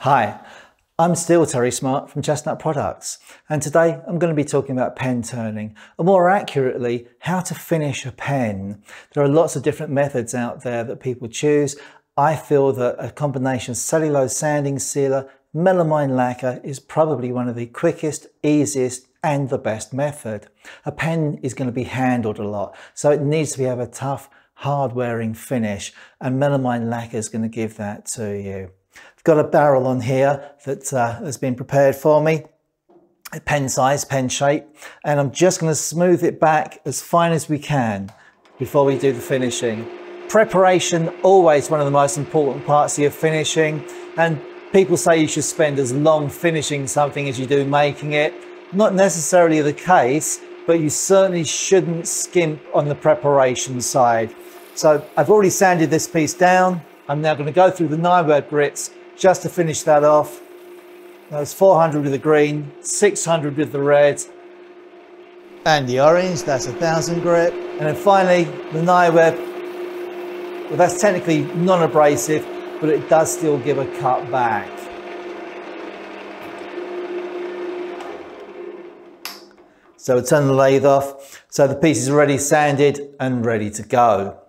Hi, I'm still Terry Smart from Chestnut Products, and today I'm going to be talking about pen turning, or more accurately, how to finish a pen. There are lots of different methods out there that people choose. I feel that a combination of cellulose sanding sealer, melamine lacquer is probably one of the quickest, easiest and the best method. A pen is going to be handled a lot, so it needs to have a tough, hard-wearing finish, and melamine lacquer is going to give that to you. I've got a barrel on here that has been prepared for me, a pen size, pen shape, and I'm just going to smooth it back as fine as we can before we do the finishing. Preparation, always one of the most important parts of your finishing, and people say you should spend as long finishing something as you do making it. Not necessarily the case, but you certainly shouldn't skimp on the preparation side. So I've already sanded this piece down. I'm now going to go through the 9-word grits just to finish that off. That's 400 with the green, 600 with the red, and the orange, that's 1000 grit. And then finally, the 9-word, well, that's technically non-abrasive, but it does still give a cut back. So we'll turn the lathe off. So the piece is already sanded and ready to go.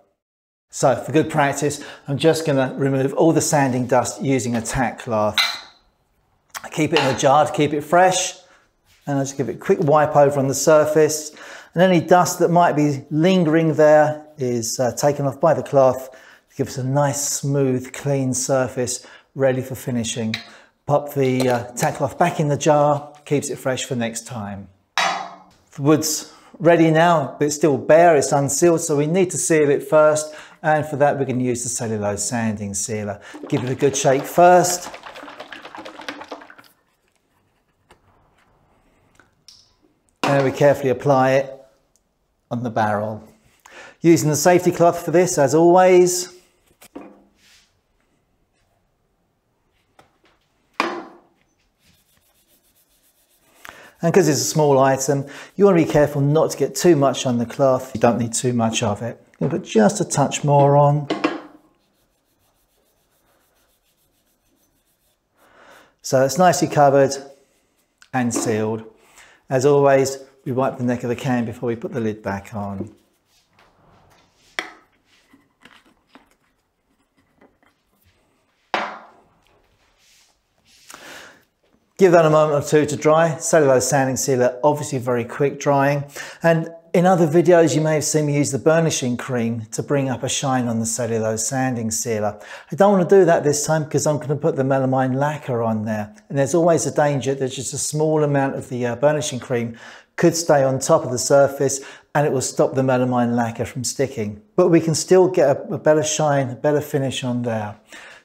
So for good practice, I'm just going to remove all the sanding dust using a tack cloth. Keep it in a jar to keep it fresh, and I'll just give it a quick wipe over on the surface, and any dust that might be lingering there is taken off by the cloth to give us a nice, smooth, clean surface ready for finishing. Pop the tack cloth back in the jar, keeps it fresh for next time. The wood's ready now, but it's still bare, it's unsealed, so we need to seal it first, and for that we're going to use the cellulose sanding sealer. Give it a good shake first. And we carefully apply it on the barrel. Using the safety cloth for this, as always. And because it's a small item, you want to be careful not to get too much on the cloth. You don't need too much of it. You'll put just a touch more on. So it's nicely covered and sealed. As always, we wipe the neck of the can before we put the lid back on. Give that a moment or two to dry. Cellulose sanding sealer, obviously very quick drying. And in other videos, you may have seen me use the burnishing cream to bring up a shine on the cellulose sanding sealer. I don't want to do that this time because I'm going to put the melamine lacquer on there. And there's always a danger that just a small amount of the burnishing cream could stay on top of the surface and it will stop the melamine lacquer from sticking. But we can still get a better shine, a better finish on there.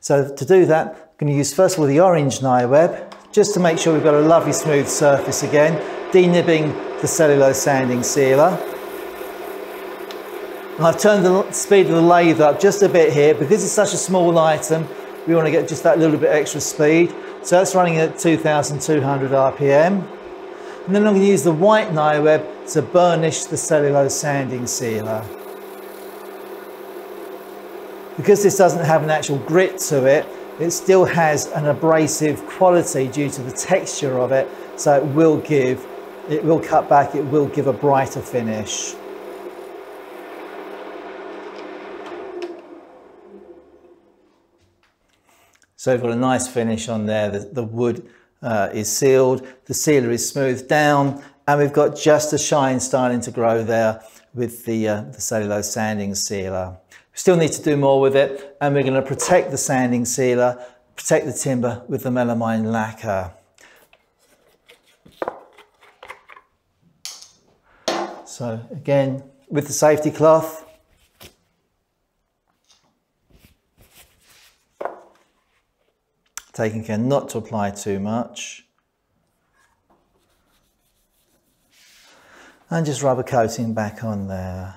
So to do that, I'm going to use first of all the orange nigh web, just to make sure we've got a lovely smooth surface again, denibbing the cellulose sanding sealer. And I've turned the speed of the lathe up just a bit here. Because it's such a small item, we want to get just that little bit extra speed. So that's running at 2200 RPM. And then I'm going to use the white nigh web to burnish the cellulose sanding sealer. Because this doesn't have an actual grit to it, it still has an abrasive quality due to the texture of it, so it will cut back, it will give a brighter finish. So we've got a nice finish on there. The wood is sealed, the sealer is smoothed down, and we've got just a shine starting to grow there with the cellulose sanding sealer. We still need to do more with it, and we're going to protect the sanding sealer, protect the timber with the melamine lacquer. So again, with the safety cloth, taking care not to apply too much, and just rub a coating back on there.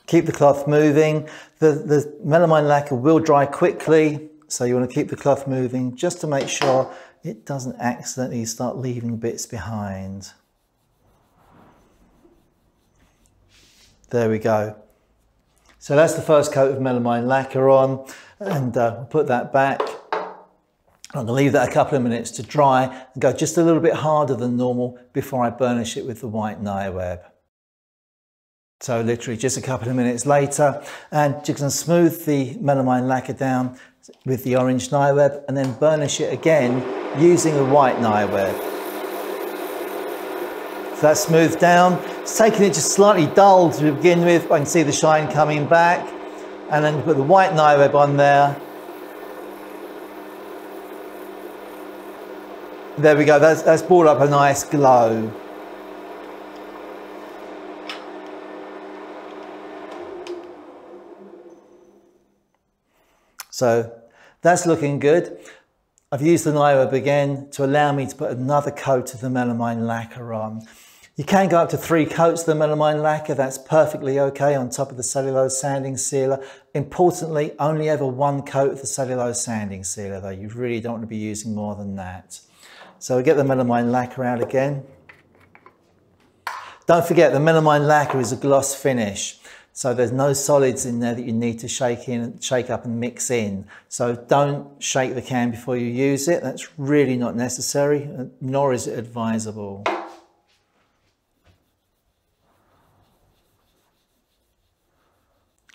Keep the cloth moving. The melamine lacquer will dry quickly, so you want to keep the cloth moving just to make sure it doesn't accidentally start leaving bits behind. There we go. So that's the first coat of melamine lacquer on. And put that back. I'm going to leave that a couple of minutes to dry and go just a little bit harder than normal before I burnish it with the white nightweb. So literally just a couple of minutes later, and you can smooth the melamine lacquer down with the orange nightweb and then burnish it again using the white nightweb. So that's smoothed down. It's taking it just slightly dull to begin with. I can see the shine coming back, and then put the white nightweb on there. There we go, that's brought up a nice glow. So that's looking good. I've used the nightweb again to allow me to put another coat of the melamine lacquer on. You can go up to 3 coats of the melamine lacquer, that's perfectly okay on top of the cellulose sanding sealer. Importantly, only ever 1 coat of the cellulose sanding sealer though, you really don't want to be using more than that. So we get the melamine lacquer out again. Don't forget the melamine lacquer is a gloss finish. So there's no solids in there that you need to shake up and mix in. So don't shake the can before you use it. That's really not necessary, nor is it advisable.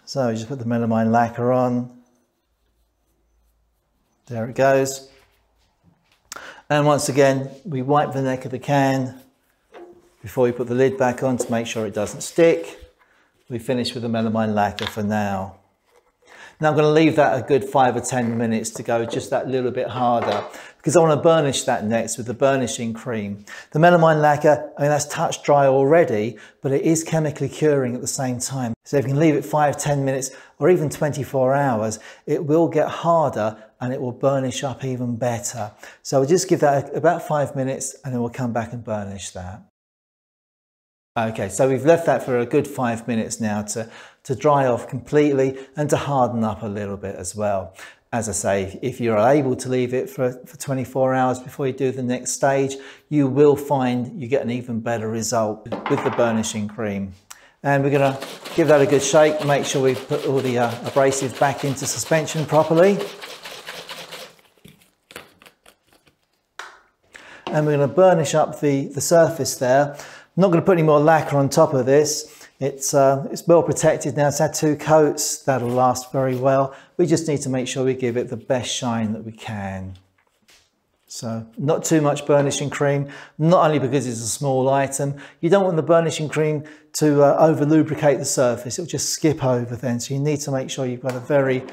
So just put the melamine lacquer on. There it goes. And once again, we wipe the neck of the can before we put the lid back on to make sure it doesn't stick. We finish with the melamine lacquer for now. Now I'm going to leave that a good 5 or 10 minutes to go just that little bit harder because I want to burnish that next with the burnishing cream. The melamine lacquer, I mean that's touch dry already, but it is chemically curing at the same time. So if you can leave it 5-10 minutes or even 24 hours, it will get harder and it will burnish up even better. So we'll just give that about 5 minutes and then we'll come back and burnish that. Okay, so we've left that for a good 5 minutes now to dry off completely and to harden up a little bit as well. As I say, if you're able to leave it for 24 hours before you do the next stage, you will find you get an even better result with the burnishing cream. And we're going to give that a good shake, make sure we've put all the abrasives back into suspension properly. And we're going to burnish up the surface there. I'm not going to put any more lacquer on top of this. It's well protected now. It's had 2 coats. That'll last very well. We just need to make sure we give it the best shine that we can. So not too much burnishing cream, not only because it's a small item. You don't want the burnishing cream to over lubricate the surface. It'll just skip over then. So you need to make sure you've got a very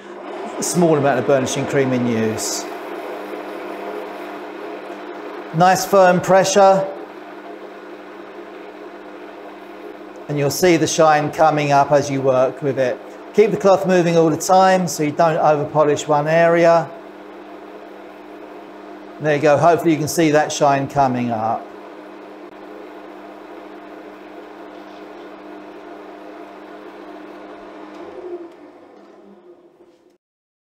small amount of burnishing cream in use. Nice firm pressure. And you'll see the shine coming up as you work with it. Keep the cloth moving all the time so you don't over polish one area. There you go, hopefully you can see that shine coming up.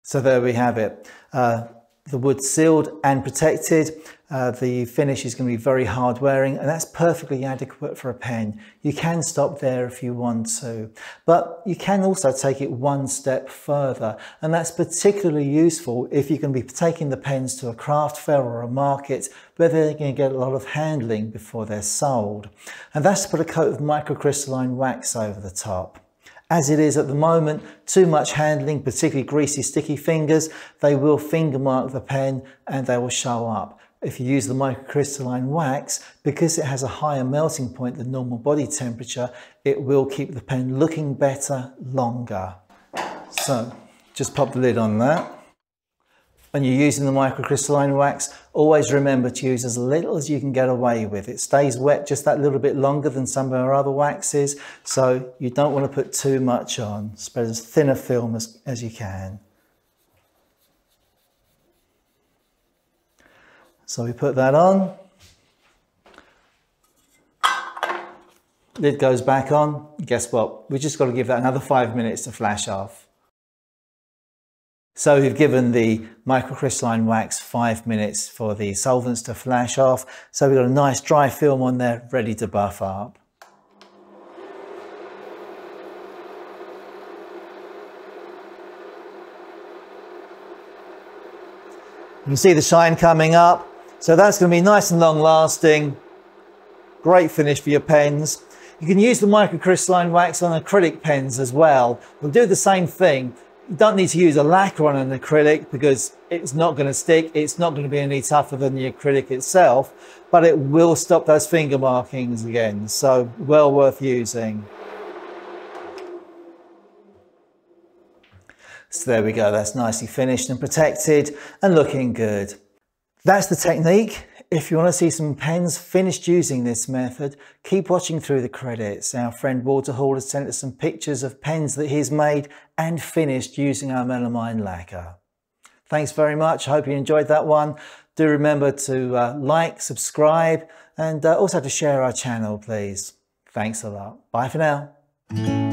So there we have it. The wood's sealed and protected. The finish is going to be very hard wearing and that's perfectly adequate for a pen. You can stop there if you want to, but you can also take it one step further, and that's particularly useful if you can be taking the pens to a craft fair or a market where they're going to get a lot of handling before they're sold. And that's to put a coat of microcrystalline wax over the top. As it is at the moment, too much handling, particularly greasy, sticky fingers, they will finger mark the pen and they will show up. If you use the microcrystalline wax, because it has a higher melting point than normal body temperature, it will keep the pen looking better longer. So just pop the lid on that. When you're using the microcrystalline wax, always remember to use as little as you can get away with. It stays wet just that little bit longer than some of our other waxes, so you don't want to put too much on. Spread as thin a film as you can. So we put that on. Lid goes back on. Guess what? We just got to give that another 5 minutes to flash off. So we've given the microcrystalline wax 5 minutes for the solvents to flash off. So we've got a nice dry film on there ready to buff up. You can see the shine coming up. So that's going to be nice and long lasting. Great finish for your pens. You can use the microcrystalline wax on acrylic pens as well. We'll do the same thing. You don't need to use a lacquer on an acrylic because it's not going to stick. It's not going to be any tougher than the acrylic itself, but it will stop those finger markings again. So well worth using. So there we go. That's nicely finished and protected and looking good. That's the technique. If you want to see some pens finished using this method, keep watching through the credits. Our friend Walter Hall has sent us some pictures of pens that he's made and finished using our melamine lacquer. Thanks very much. I hope you enjoyed that one. Do remember to like, subscribe, and also to share our channel, please. Thanks a lot. Bye for now.